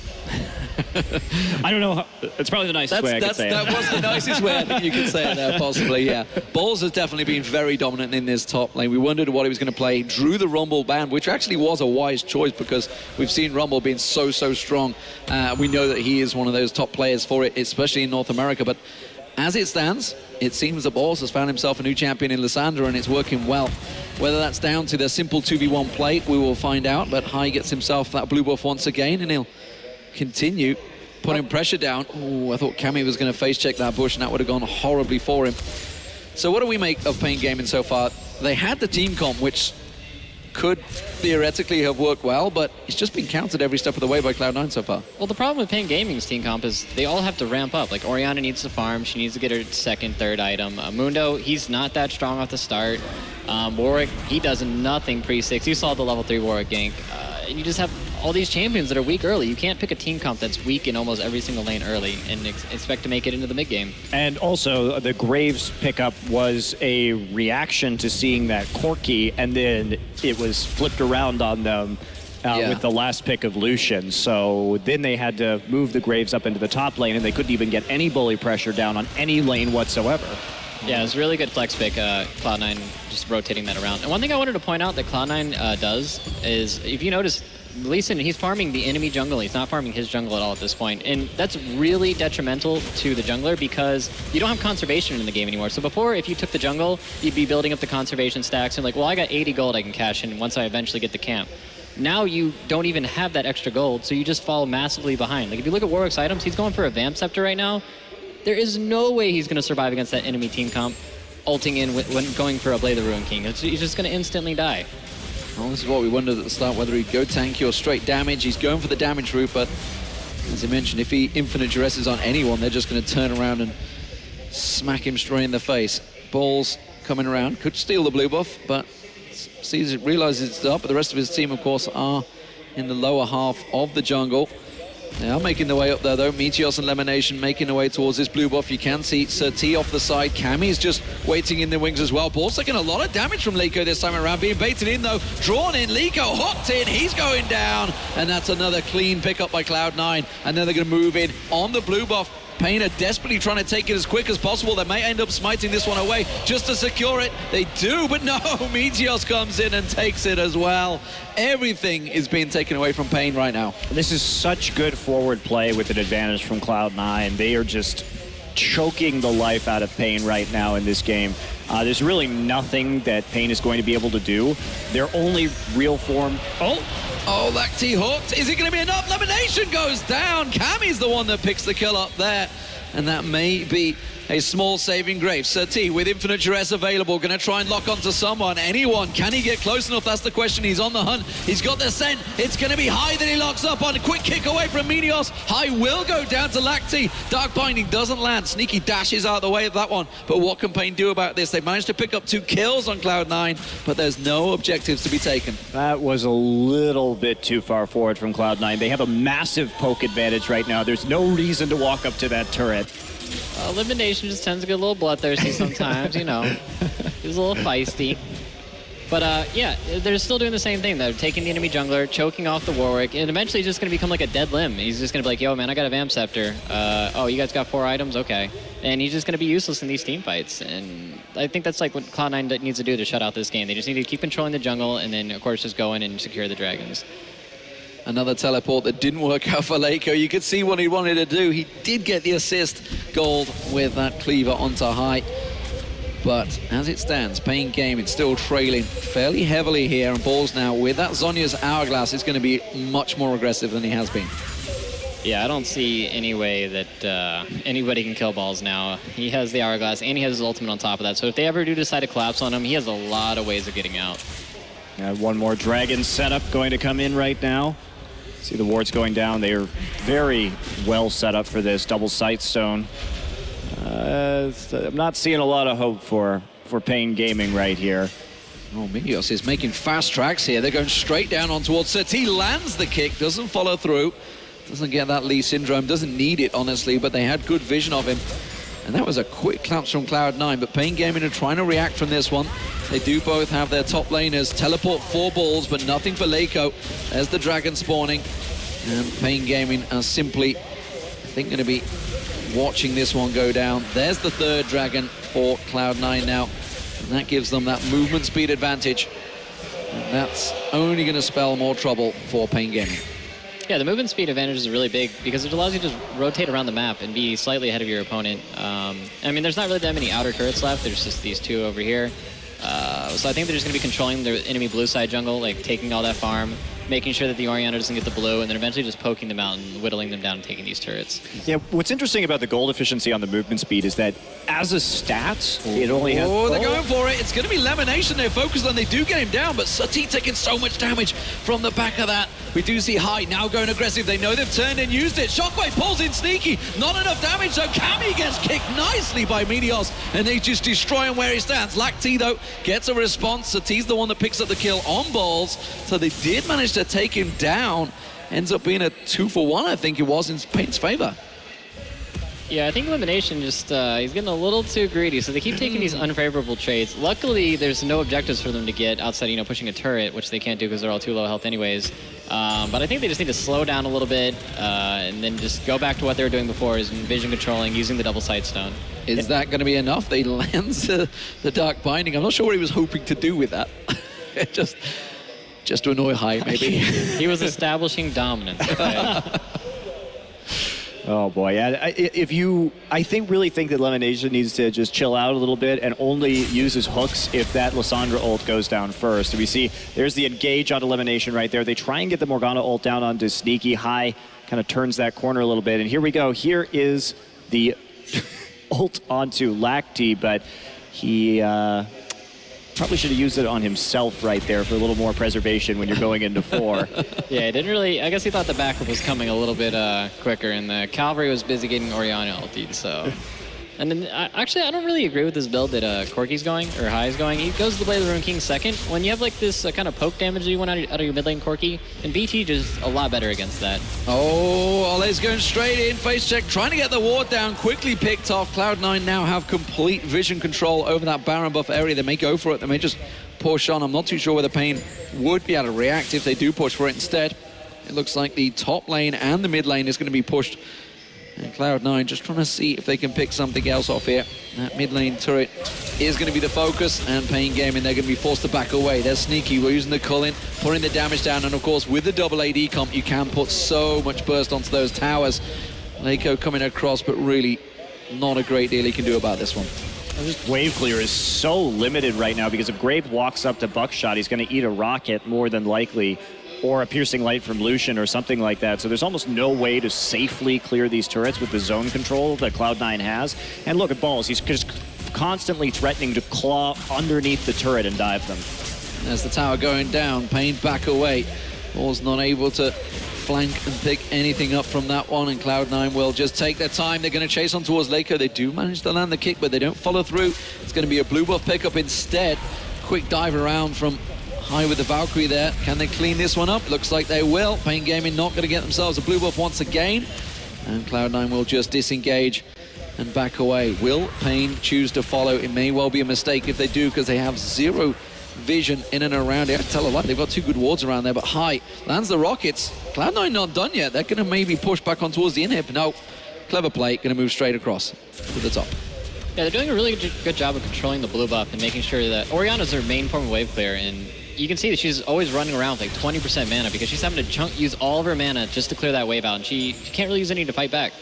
I don't know. It's probably the nicest way I could say it. That was the nicest way I think you could say it there, possibly, yeah. Balls has definitely been very dominant in this top lane. We wondered what he was going to play. Drew the Rumble ban, which actually was a wise choice because we've seen Rumble being so strong. We know that he is one of those top players for it, especially in North America. But as it stands, it seems that Balls has found himself a new champion in Lissandra, and it's working well. Whether that's down to the simple 2v1 play, we will find out. But High gets himself that blue buff once again, and he'll continue putting pressure down. Oh, I thought Cammy was going to face check that bush, and that would have gone horribly for him. So what do we make of paiN Gaming so far? They had the team comp, which could theoretically have worked well, but it's just been countered every step of the way by Cloud9 so far. Well, the problem with paiN Gaming's team comp is they all have to ramp up. Like, Orianna needs to farm. She needs to get her second, third item. Mundo, he's not that strong off the start. Warwick, he does nothing pre-6. You saw the level 3 Warwick gank. And you just have all these champions that are weak early. You can't pick a team comp that's weak in almost every single lane early and expect to make it into the mid game. And also, the Graves pickup was a reaction to seeing that Corki, and then it was flipped around on them with the last pick of Lucian. So then they had to move the Graves up into the top lane, and they couldn't even get any bully pressure down on any lane whatsoever. Yeah, it was a really good flex pick, Cloud9 just rotating that around. And one thing I wanted to point out that Cloud9 does is, if you notice, Leeson, he's farming the enemy jungle. He's not farming his jungle at all at this point. And that's really detrimental to the jungler because you don't have conservation in the game anymore. So before, if you took the jungle, you'd be building up the conservation stacks and like, well, I got 80 gold I can cash in once I eventually get the camp. Now you don't even have that extra gold, so you just fall massively behind. Like if you look at Warwick's items, he's going for a Vamp Scepter right now. There is no way he's going to survive against that enemy team comp, ulting in when going for a Blade of the Ruin King. He's just going to instantly die. Well, this is what we wondered at the start, whether he'd go tanky or straight damage. He's going for the damage route, but as I mentioned, if he infinite duresses on anyone, they're just going to turn around and smack him straight in the face. Balls coming around, could steal the blue buff, but sees it, realizes it's up, but the rest of his team, of course, are in the lower half of the jungle. They are making their way up there, though. Meteos and LemonNation making their way towards this blue buff. You can see SirT off the side. Cammy's just waiting in the wings as well. Ball's taking a lot of damage from Leko this time around. Being baited in, though. Drawn in. Leko hooked in. He's going down. And that's another clean pickup by Cloud9. And then they're going to move in on the blue buff. paiN are desperately trying to take it as quick as possible. They may end up smiting this one away just to secure it. They do, but no, Meteos comes in and takes it as well. Everything is being taken away from paiN right now. This is such good forward play with an advantage from Cloud9. They are just choking the life out of paiN right now in this game. There's really nothing that paiN is going to be able to do. Their only real form... Oh, Lactea hooked. Is it going to be enough? LemonNation goes down. Cammy's the one that picks the kill up there. And that may be a small saving Graves. SirT with infinite duress available. Going to try and lock onto someone. Anyone. Can he get close enough? That's the question. He's on the hunt. He's got the scent. It's going to be High that he locks up on. A quick kick away from Meteos. High will go down to Lactea. Dark Binding doesn't land. Sneaky dashes out of the way of that one. But what can paiN do about this? They managed to pick up 2 kills on Cloud9, but there's no objectives to be taken. That was a little bit too far forward from Cloud9. They have a massive poke advantage right now. There's no reason to walk up to that turret. LemonNation just tends to get a little bloodthirsty sometimes, you know. He's a little feisty. But yeah, they're still doing the same thing. They're taking the enemy jungler, choking off the Warwick, and eventually just going to become like a dead limb. He's just going to be like, yo, man, I got a Vamp Scepter. Oh, you guys got 4 items? Okay. And he's just going to be useless in these team fights. And I think that's like what Cloud9 needs to do to shut out this game. They just need to keep controlling the jungle and then, of course, just go in and secure the dragons. Another teleport that didn't work out for Leko. You could see what he wanted to do. He did get the assist gold with that cleaver onto High. But as it stands, paiN Gaming still trailing fairly heavily here. And Balls now with that Zhonya's Hourglass is going to be much more aggressive than he has been. Yeah, I don't see any way that anybody can kill Balls now. He has the Hourglass and he has his ultimate on top of that. So if they ever do decide to collapse on him, he has a lot of ways of getting out. One more dragon setup going to come in right now. See the wards going down. They are very well set up for this. Double Sightstone. I'm not seeing a lot of hope for paiN Gaming right here. Oh, Meteos is making fast tracks here. They're going straight down on towards SirT. Lands the kick, doesn't follow through. Doesn't get that Lee syndrome, doesn't need it, honestly, but they had good vision of him. And that was a quick collapse from Cloud9, but paiN Gaming are trying to react from this one. They do both have their top laners teleport 4 balls, but nothing for Leko. There's the dragon spawning. And paiN Gaming are simply, I think, going to be watching this one go down. There's the 3rd dragon for Cloud9 now. And that gives them that movement speed advantage. And that's only going to spell more trouble for paiN Gaming. Yeah, the movement speed advantage is really big because it allows you to just rotate around the map and be slightly ahead of your opponent. I mean, there's not really that many outer turrets left. There's just these 2 over here. So I think they're just going to be controlling the enemy blue side jungle, like taking all that farm. making sure that the Orianna doesn't get the blue, and then eventually just poking them out and whittling them down and taking these turrets. Yeah, what's interesting about the gold efficiency on the movement speed is that as a stat, it only has... Oh, they're going for it. It's going to be LemonNation they're focused on. They do get him down, but SirT taking so much damage from the back of that. We do see High now going aggressive. They know they've turned and used it. Shockwave pulls in Sneaky. Not enough damage, so Cammy gets kicked nicely by Meteos, and they just destroy him where he stands. Lactea, though, gets a response. SirT's the one that picks up the kill on balls, so they did manage to take him down. Ends up being a 2-for-1, I think it was, in paiN's favor. Yeah, I think LemonNation just, he's getting a little too greedy, so they keep taking these unfavorable trades. Luckily, there's no objectives for them to get outside, you know, pushing a turret, which they can't do because they're all too low health anyways. But I think they just need to slow down a little bit and then just go back to what they were doing before, is vision controlling, using the double sightstone. Is that going to be enough? They land the Dark Binding. I'm not sure what he was hoping to do with that. just to annoy High, maybe. He was establishing dominance. Okay? Oh boy, yeah. I really think that LemonNation needs to just chill out a little bit and only use his hooks if that Lissandra ult goes down first. And we see there's the engage onto LemonNation right there. They try and get the Morgana ult down onto Sneaky. High kind of turns that corner a little bit. And here we go. Here is the ult onto Lactea, but he probably should have used it on himself right there for a little more preservation when you're going into 4. Yeah, it didn't really... I guess he thought the backup was coming a little bit quicker, and the Cavalry was busy getting Orianna ultied, so... And then, actually, I don't really agree with this build that Corki's going, or High's going. He goes to the Blade of the Ruined King second. When you have, like, this kind of poke damage that you want out of your mid lane Corki, and BT just a lot better against that. Oh, Olleh's going straight in, face check, trying to get the ward down, quickly picked off. Cloud9 now have complete vision control over that Baron buff area. They may go for it, they may just push on. I'm not too sure whether paiN would be able to react if they do push for it. Instead, it looks like the top lane and the mid lane is going to be pushed. And Cloud9 just trying to see if they can pick something else off here. That mid lane turret is going to be the focus, and paiN Gaming, they're going to be forced to back away. They're sneaky, we're using the Cullen, putting the damage down, and of course with the double AD comp, you can put so much burst onto those towers. Leko coming across, but really not a great deal he can do about this one. Wave clear is so limited right now because if Graves walks up to Buckshot, he's going to eat a rocket more than likely, or a piercing light from Lucian or something like that. So there's almost no way to safely clear these turrets with the zone control that Cloud9 has. And look at Balls, he's just constantly threatening to claw underneath the turret and dive them. As the tower going down, paiN back away. Balls not able to flank and pick anything up from that one, and Cloud9 will just take their time. They're going to chase on towards Leko. They do manage to land the kick, but they don't follow through. It's going to be a blue buff pickup instead. Quick dive around from High with the Valkyrie there. Can they clean this one up? Looks like they will. paiN Gaming not going to get themselves a blue buff once again. And Cloud9 will just disengage and back away. Will paiN choose to follow? It may well be a mistake if they do, because they have zero vision in and around it. I tell a lot, they've got two good wards around there, but High lands the rockets. Cloud9 not done yet. They're going to maybe push back on towards the inhib. No, clever play. Going to move straight across to the top. Yeah, they're doing a really good job of controlling the blue buff and making sure that Orianna's their main form of wave clear, and you can see that she's always running around with like 20% mana because she's having to use all of her mana just to clear that wave out, and she can't really use any to fight back.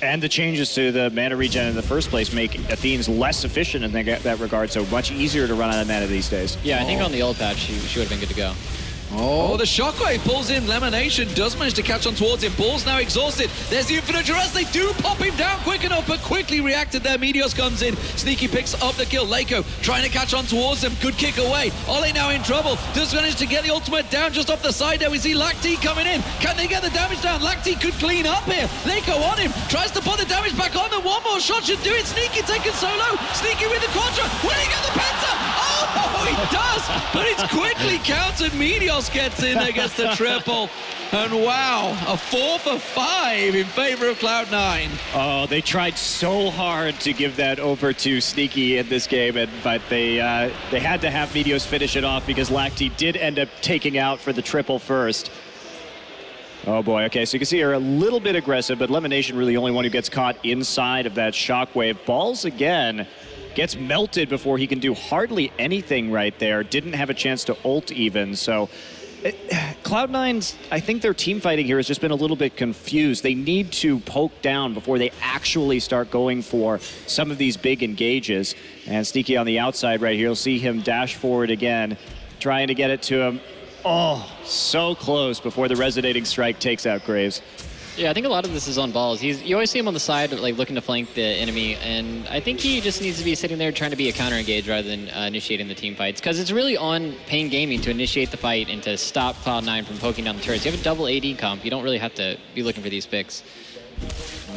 And the changes to the mana regen in the first place make Athene's less efficient in that regard, so much easier to run out of mana these days. Yeah, I think on the old patch, she would have been good to go. Oh, the shockwave pulls in. LemonNation does manage to catch on towards him. Ball's now exhausted. There's the infinite duress. They do pop him down quick enough, but quickly reacted there. Meteos comes in. Sneaky picks up the kill. Leko trying to catch on towards him. Good kick away. Olleh now in trouble. Does manage to get the ultimate down just off the side there. We see Lactea coming in. Can they get the damage down? Lactea could clean up here. Leko on him. Tries to put the damage back on, and one more shot should do it. Sneaky taken solo. Sneaky with the contra. Will he get the penta? Oh, he does, but it's quickly countered. Meteos gets in there, gets the triple, and wow, a 4 for 5 in favor of Cloud9. Oh, they tried so hard to give that over to Sneaky in this game, but they had to have Meteos finish it off because Lactea did end up taking out for the triple first. Oh boy, okay, so you can see her a little bit aggressive, but LemonNation really the only one who gets caught inside of that shockwave. Balls again gets melted before he can do hardly anything right there. Didn't have a chance to ult even, so Cloud9's, I think their team fighting here has just been a little bit confused. They need to poke down before they actually start going for some of these big engages. And Sneaky on the outside right here, you'll see him dash forward again, trying to get it to him. Oh, so close before the resonating strike takes out Graves. Yeah, I think a lot of this is on balls. You always see him on the side, like looking to flank the enemy, and I think he just needs to be sitting there trying to be a counter engage rather than initiating the team fights. Because it's really on paiN Gaming to initiate the fight and to stop Cloud9 from poking down the turrets. You have a double AD comp. You don't really have to be looking for these picks.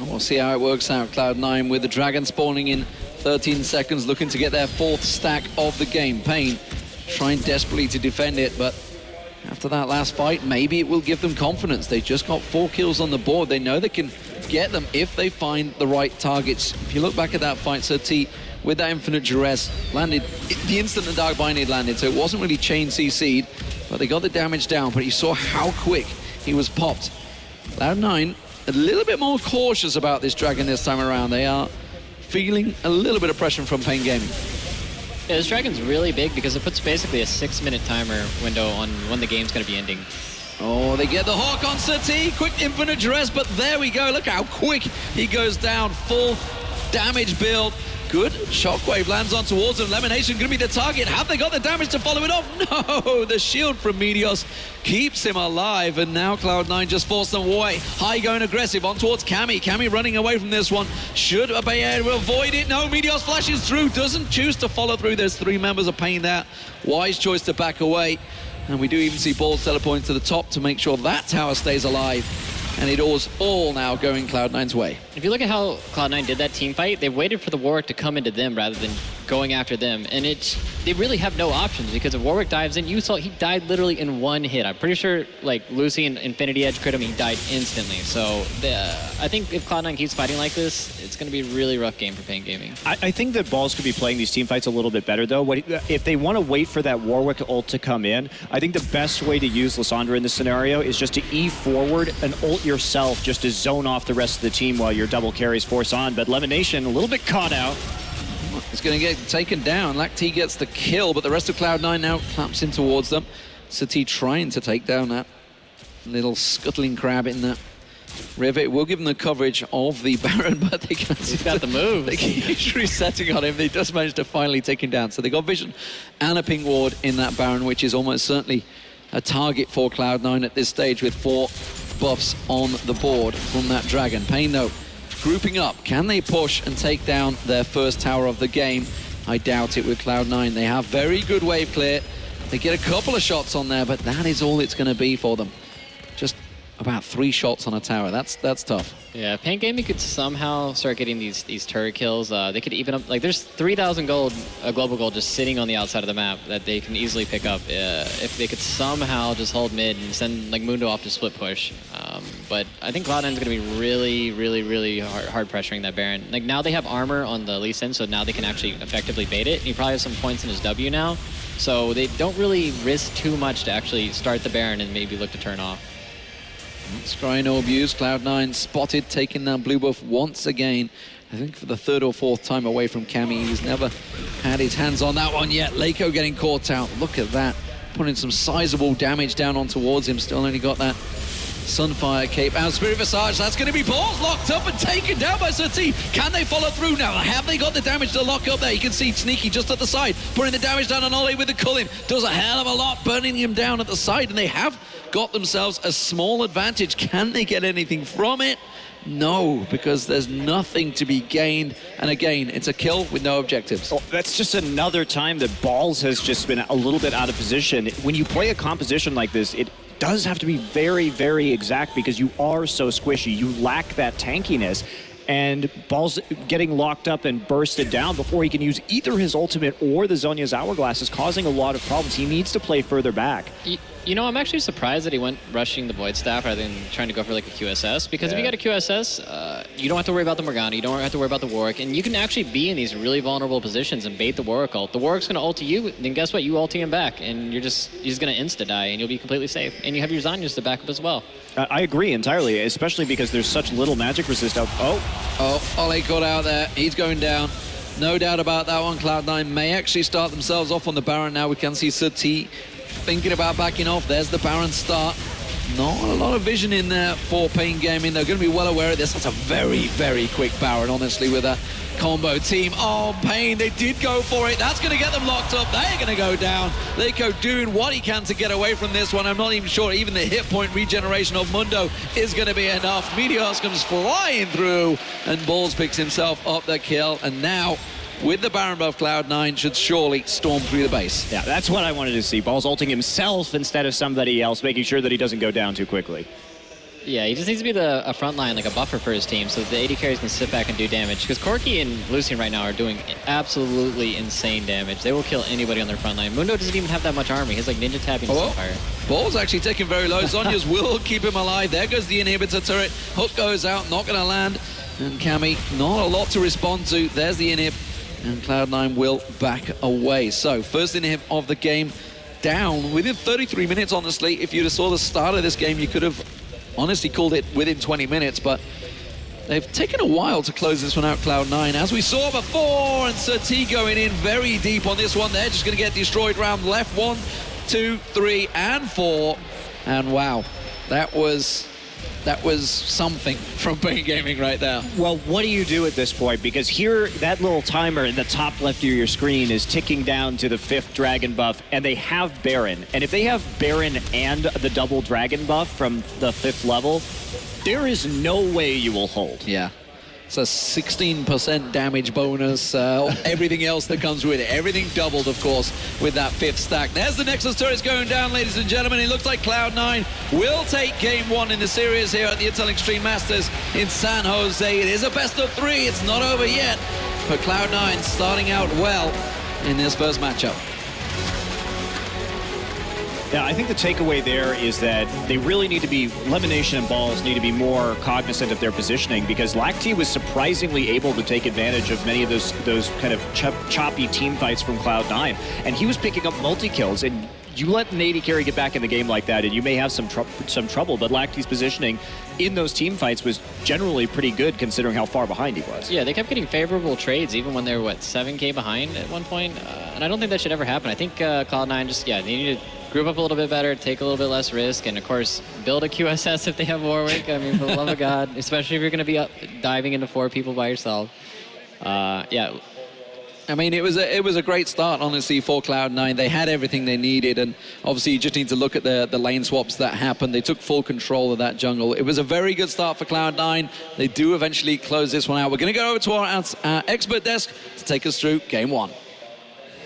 We'll see how it works out. Cloud9 with the Dragon spawning in 13 seconds, looking to get their 4th stack of the game. paiN trying desperately to defend it, but after that last fight, maybe it will give them confidence. They just got 4 kills on the board. They know they can get them if they find the right targets. If you look back at that fight, SirT with that infinite duress landed the instant the Dark Binding landed, so it wasn't really chain CC'd, but they got the damage down. But you saw how quick he was popped. Cloud9 a little bit more cautious about this Dragon this time around. They are feeling a little bit of pressure from paiN Gaming. Yeah, this Dragon's really big because it puts basically a 6-minute timer window on when the game's going to be ending. Oh, they get the Hawk on SirT. Quick infinite duress, but there we go. Look how quick he goes down. Full damage build. Good shockwave lands on towards him. LemonNation going to be the target. Have they got the damage to follow it off? No, the shield from Meteos keeps him alive, and now Cloud9 just forced them away. High going aggressive on towards Cammy. Cammy running away from this one. Should paiN avoid it? No, Meteos flashes through. Doesn't choose to follow through. There's 3 members of paiN there. Wise choice to back away. And we do even see balls teleporting to the top to make sure that tower stays alive. And it was all now going Cloud9's way. If you look at how Cloud9 did that team fight, they waited for the Warwick to come into them rather than going after them. And they really have no options because if Warwick dives in, you saw he died literally in 1 hit. I'm pretty sure like Lucian Infinity Edge crit him, he died instantly. So I think if Cloud9 keeps fighting like this, it's going to be a really rough game for paiN Gaming. I think that Balls could be playing these team fights a little bit better though. If they want to wait for that Warwick ult to come in, I think the best way to use Lissandra in this scenario is just to E forward and ult yourself just to zone off the rest of the team while your double carries force on. But LemonNation a little bit caught out. It's going to get taken down. Lactea gets the kill, but the rest of Cloud9 now claps in towards them. SirT trying to take down that little scuttling crab in that river. It will give them the coverage of the Baron, but they can't. He's got the moves. They keep resetting on him. They just managed to finally take him down. So they got vision and a ping ward in that Baron, which is almost certainly a target for Cloud9 at this stage with 4 buffs on the board from that Dragon. paiN, though, grouping up. Can they push and take down their first tower of the game? I doubt it with Cloud9. They have very good wave clear. They get a couple of shots on there, but that is all it's going to be for them. Just about 3 shots on a tower. That's tough. Yeah, paiN Gaming could somehow start getting these turret kills. They could even up, like there's 3,000 gold, global gold just sitting on the outside of the map that they can easily pick up if they could somehow just hold mid and send like Mundo off to split push. But I think Cloud9's going to be really hard pressuring that Baron. Like now they have armor on the Lee Sin, so now they can actually effectively bait it. He probably has some points in his W now, so they don't really risk too much to actually start the Baron and maybe look to turn off. Scrying Orb used. Cloud9 spotted, taking that blue buff once again. I think for the 3rd or 4th time away from Cammy. He's never had his hands on that one yet. Leko getting caught out. Look at that. Putting some sizable damage down on towards him. Still only got that Sunfire cape out. Spirit Visage, that's going to be balls locked up and taken down by SirT. Can they follow through now? Have they got the damage to lock up there? You can see Sneaky just at the side, putting the damage down on Olleh with the Culling. Does a hell of a lot, burning him down at the side, and they have got themselves a small advantage. Can they get anything from it? No, because there's nothing to be gained. And again, it's a kill with no objectives. Oh, that's just another time that Balls has just been a little bit out of position. When you play a composition like this, it does have to be very exact because you are so squishy. You lack that tankiness. And Balls getting locked up and bursted down before he can use either his ultimate or the Zhonya's Hourglass is causing a lot of problems. He needs to play further back. You know, I'm actually surprised that he went rushing the Void Staff rather than trying to go for like a QSS, because if you got a QSS, you don't have to worry about the Morgana, you don't have to worry about the Warwick, and you can actually be in these really vulnerable positions and bait the Warwick ult. The Warwick's going to ult to you, then guess what? You ulti him back, and you're just going to insta-die, and you'll be completely safe. And you have your Zhonyas to back up as well. I agree entirely, especially because there's such little magic resist out. Oh, Olleh got out there. He's going down. No doubt about that one. Cloud9 may actually start themselves off on the Baron now. We can see SirT thinking about backing off. There's the Baron start. Not a lot of vision in there for paiN Gaming. They're going to be well aware of this. That's a very, very quick Baron, honestly, with a combo team. Oh, paiN, they did go for it. That's going to get them locked up. They're going to go down. Leko doing what he can to get away from this one. I'm not even sure even the hit point regeneration of Mundo is going to be enough. Meteos comes flying through, and Balls picks himself up the kill. And now, with the Baron buff, Cloud9 should surely storm through the base. Yeah, that's what I wanted to see. Balls ulting himself instead of somebody else, making sure that he doesn't go down too quickly. Yeah, he just needs to be a front line, like a buffer for his team, so the AD carries can sit back and do damage. Because Corki and Lucian right now are doing absolutely insane damage. They will kill anybody on their front line. Mundo doesn't even have that much armor. He's like ninja tabbing his fire. Ball's actually taking very low. Zhonya's will keep him alive. There goes the inhibitor turret. Hook goes out, not going to land. And Cammy, not a lot to respond to. There's the inhib. And Cloud9 will back away. So, first inhib of the game down within 33 minutes, honestly. If you'd have saw the start of this game, you could have honestly called it within 20 minutes, but they've taken a while to close this one out, Cloud9. As we saw before, and SirT going in very deep on this one. They're just going to get destroyed round left. 1, 2, 3, and 4. And wow, that was something from paiN Gaming right there. Well, what do you do at this point? Because here, that little timer in the top left of your screen is ticking down to the 5th dragon buff, and they have Baron. And if they have Baron and the double dragon buff from the 5th level, there is no way you will hold. Yeah. It's a 16% damage bonus, everything else that comes with it. Everything doubled, of course, with that 5th stack. There's the Nexus turrets going down, ladies and gentlemen. It looks like Cloud9 will take game 1 in the series here at the Intel Extreme Masters in San Jose. It is a best of 3. It's not over yet, but Cloud9 starting out well in this first matchup. Yeah, I think the takeaway there is that they really need to be, LemonNation and Balls need to be more cognizant of their positioning, because Lactea was surprisingly able to take advantage of many of those kind of choppy team fights from Cloud9, and he was picking up multi-kills, and you let an AD carry get back in the game like that, and you may have some trouble, but Lactea's positioning in those team fights was generally pretty good considering how far behind he was. Yeah, they kept getting favorable trades even when they were, what, 7K behind at one point? And I don't think that should ever happen. I think Cloud9 just, yeah, they need to group up a little bit better, take a little bit less risk, and of course, build a QSS if they have Warwick. I mean, for the love of God, especially if you're going to be diving into 4 people by yourself. Yeah. I mean, it was a great start, honestly, for Cloud9. They had everything they needed, and obviously you just need to look at the lane swaps that happened. They took full control of that jungle. It was a very good start for Cloud9. They do eventually close this one out. We're going to go over to our expert desk to take us through game 1.